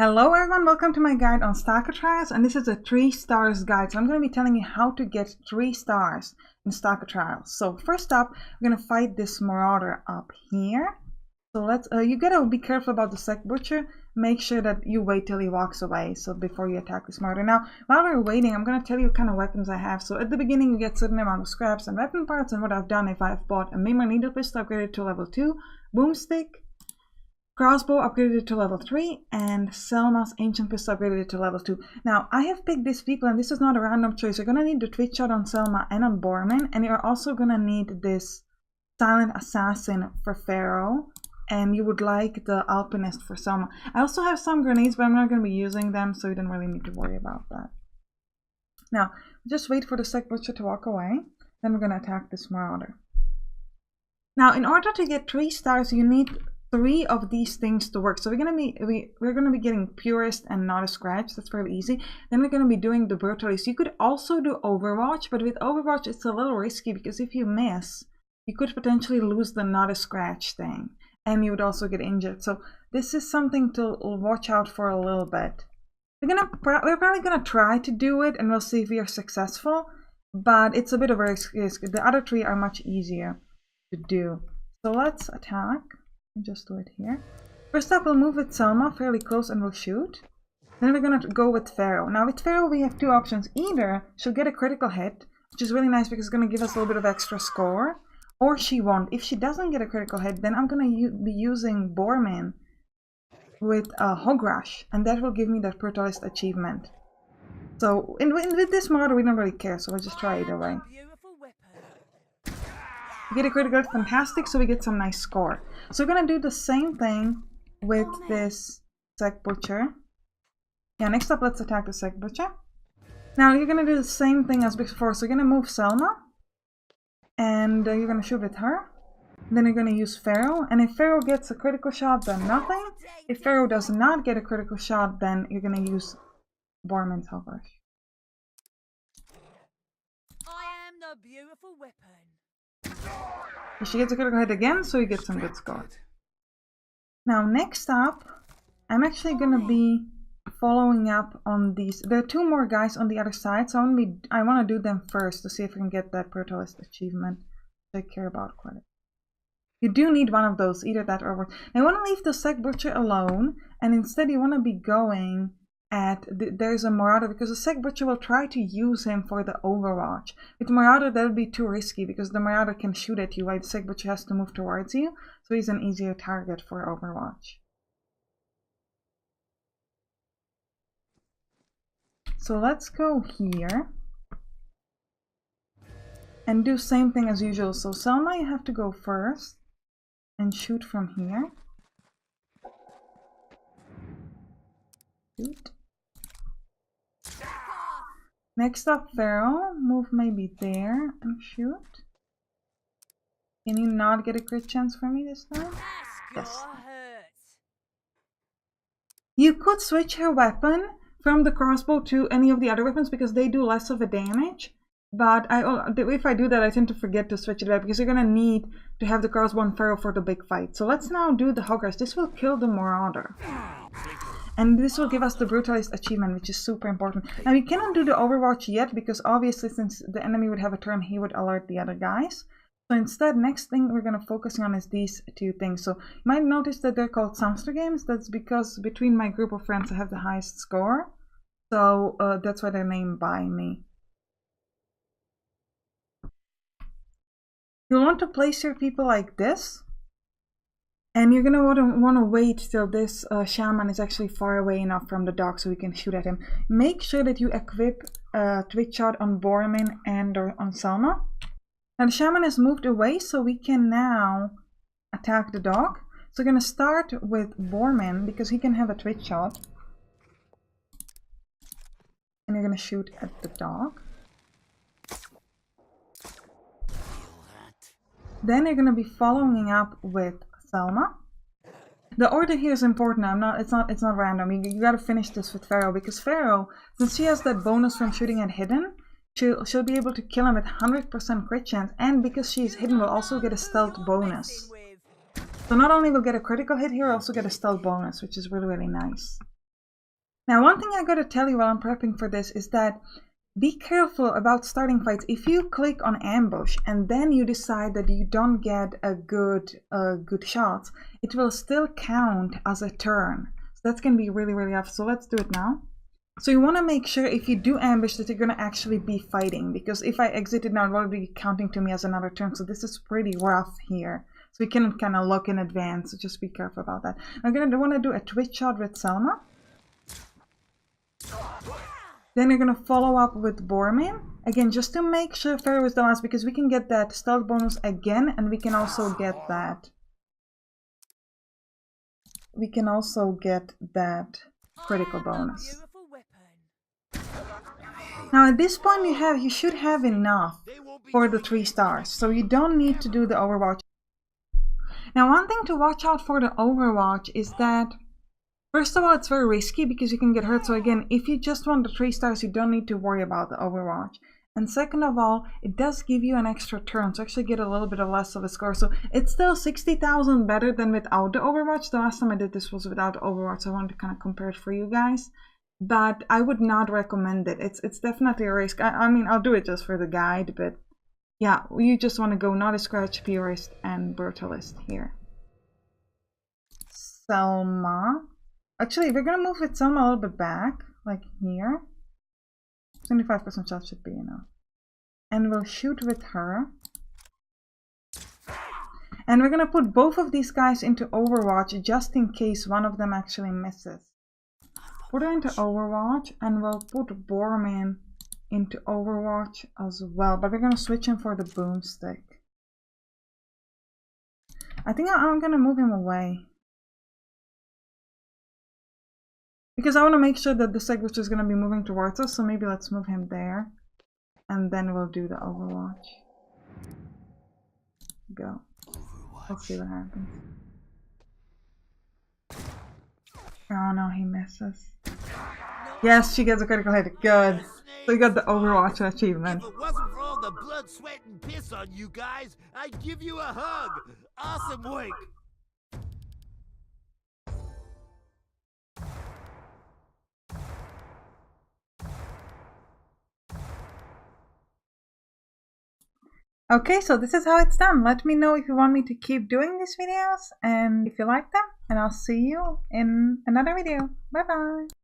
Hello everyone, welcome to my guide on Stalker Trials, and this is a 3 stars guide. So I'm going to be telling you how to get 3 stars in Stalker Trials. So first up, we're going to fight this Marauder up here. So let's, you gotta be careful about the Sec Butcher. Make sure that you wait till he walks away, so before you attack this Marauder. Now, while we're waiting, I'm going to tell you what kind of weapons I have. So at the beginning you get a certain amount of scraps and weapon parts, and what I've done, if I've bought a Mimir Needle Pistol upgraded to level 2, Boomstick, Crossbow upgraded to level 3, and Selma's Ancient Pistol upgraded to level 2. Now, I have picked these people, and this is not a random choice. You're going to need the Twitch Shot on Selma and on Borman, and you're also going to need this Silent Assassin for Pharaoh, and you would like the Alpinist for Selma. I also have some grenades, but I'm not going to be using them, so you don't really need to worry about that. Now, just wait for the Sec Butcher to walk away, then we're going to attack this Marauder. Now, in order to get 3 stars, you need 3 of these things to work. So we're gonna be getting Purist and Not a Scratch. That's fairly easy. Then we're gonna be doing the Brutalist. You could also do Overwatch, but with Overwatch it's a little risky because if you miss, you could potentially lose the Not a Scratch thing, and you would also get injured. So this is something to watch out for a little bit. We're probably gonna try to do it, and we'll see if we are successful. But it's a bit of a risk. The other 3 are much easier to do. So let's attack. Just do it here. First up, we'll move with Selma fairly close and we'll shoot. Then we're going to go with Pharaoh. Now with Pharaoh we have 2 options. Either she'll get a critical hit, which is really nice because it's going to give us a little bit of extra score, or she won't. If she doesn't get a critical hit, then I'm going to be using Borman with a Hog Rush, and that will give me that Brutalist achievement. So with this Marauder we don't really care, so we'll just try either way. Get a critical hit, fantastic, so we get some nice score. So we're gonna do the same thing with this Sec Butcher. Yeah, next up let's attack the Sec Butcher. Now you're gonna do the same thing as before, so you're gonna move Selma, and you're gonna shoot with her. Then you're gonna use Pharaoh, and if Pharaoh gets a critical shot, then nothing. If Pharaoh does not get a critical shot, then you're gonna use Borman's Hog Rush. I am the beautiful weapon. If she gets a critical hit again, so you get some good score. Now next up, I'm actually gonna be following up on these. There are 2 more guys on the other side, so I want to do them first to see if I can get that Brutalist achievement, which I care about quite a bit. You do need one of those, either that or Overwatch. Now you want to leave the Sec Butcher alone, and instead you want to be going at there's a Marauder, because the Sec Butcher will try to use him for the Overwatch. With Marauder that would be too risky because the Marauder can shoot at you while the Sec Butcher has to move towards you, so he's an easier target for Overwatch. So let's go here and do same thing as usual. So Selma, you have to go first and shoot from here. Shoot. Next up, Pharaoh, move maybe there and shoot. Can you not get a crit chance for me this time? Yes. You could switch her weapon from the crossbow to any of the other weapons because they do less of a damage. But if I do that, I tend to forget to switch it back because you're going to need to have the crossbow and Pharaoh for the big fight. So let's now do the Hog Rush. This will kill the Marauder. And this will give us the Brutalist achievement, which is super important. Now we cannot do the Overwatch yet because obviously since the enemy would have a turn, he would alert the other guys. So instead, next thing we're going to focus on is these 2 things. So you might notice that they're called Sampstra games. That's because between my group of friends I have the highest score. So that's why they're named by me. You'll want to place your people like this. And you're going to want to wait till this shaman is actually far away enough from the dog so we can shoot at him. Make sure that you equip Twitch Shot on Borman and on Selma. Now the shaman has moved away, so we can now attack the dog. So we're going to start with Borman because he can have a Twitch Shot. And you're going to shoot at the dog. Then you're going to be following up with Selma. The order here is important. It's not random. You gotta finish this with Pharaoh because Pharaoh, since she has that bonus from shooting at hidden, she'll be able to kill him with 100% crit chance, and because she's hidden, will also get a stealth bonus. So not only will get a critical hit here, also get a stealth bonus, which is really, really nice. Now, one thing I gotta tell you while I'm prepping for this is that be careful about starting fights. If you click on ambush and then you decide that you don't get a good shot, it will still count as a turn. So that's gonna be really, really rough. So let's do it now. So you want to make sure if you do ambush that you're going to actually be fighting, because if I exit it now, it will be counting to me as another turn. So this is pretty rough here. So we can kind of look in advance, so just be careful about that. I'm going to want to do a twitch shot with Selma. Then you're going to follow up with Bormin. Again, just to make sure Pharaoh is the last, because we can get that stealth bonus again, and we can also get that. We can also get that critical bonus. Now at this point you should have enough for the 3 stars, so you don't need to do the overwatch. Now one thing to watch out for the overwatch is that, first of all, it's very risky because you can get hurt. So again, if you just want the 3 stars, you don't need to worry about the overwatch. And second of all, it does give you an extra turn, so actually get a little bit of less of a score. So it's still 60,000 better than without the overwatch. The last time I did this was without the overwatch, so I wanted to kind of compare it for you guys. But I would not recommend it. It's definitely a risk. I mean, I'll do it just for the guide, but yeah, you just want to go not a scratch, purist, and brutalist here. Selma. Actually, we're gonna move with Selma a little bit back, like here. 25% shot should be enough. And we'll shoot with her. And we're gonna put both of these guys into Overwatch just in case one of them actually misses. Put her into Overwatch, and we'll put Bormin into Overwatch as well. But we're gonna switch him for the boomstick. I think I'm gonna move him away, because I want to make sure that the Segwitch is gonna be moving towards us. So maybe let's move him there, and then we'll do the Overwatch. Go. Let's see what happens. Oh no, he misses. Yes, she gets a critical hit. Good. So we got the Overwatch achievement. If it wasn't for all the blood, sweat, and piss on you guys, I'd give you a hug. Awesome work. Okay, so this is how it's done. Let me know if you want me to keep doing these videos and if you like them, and I'll see you in another video. Bye bye.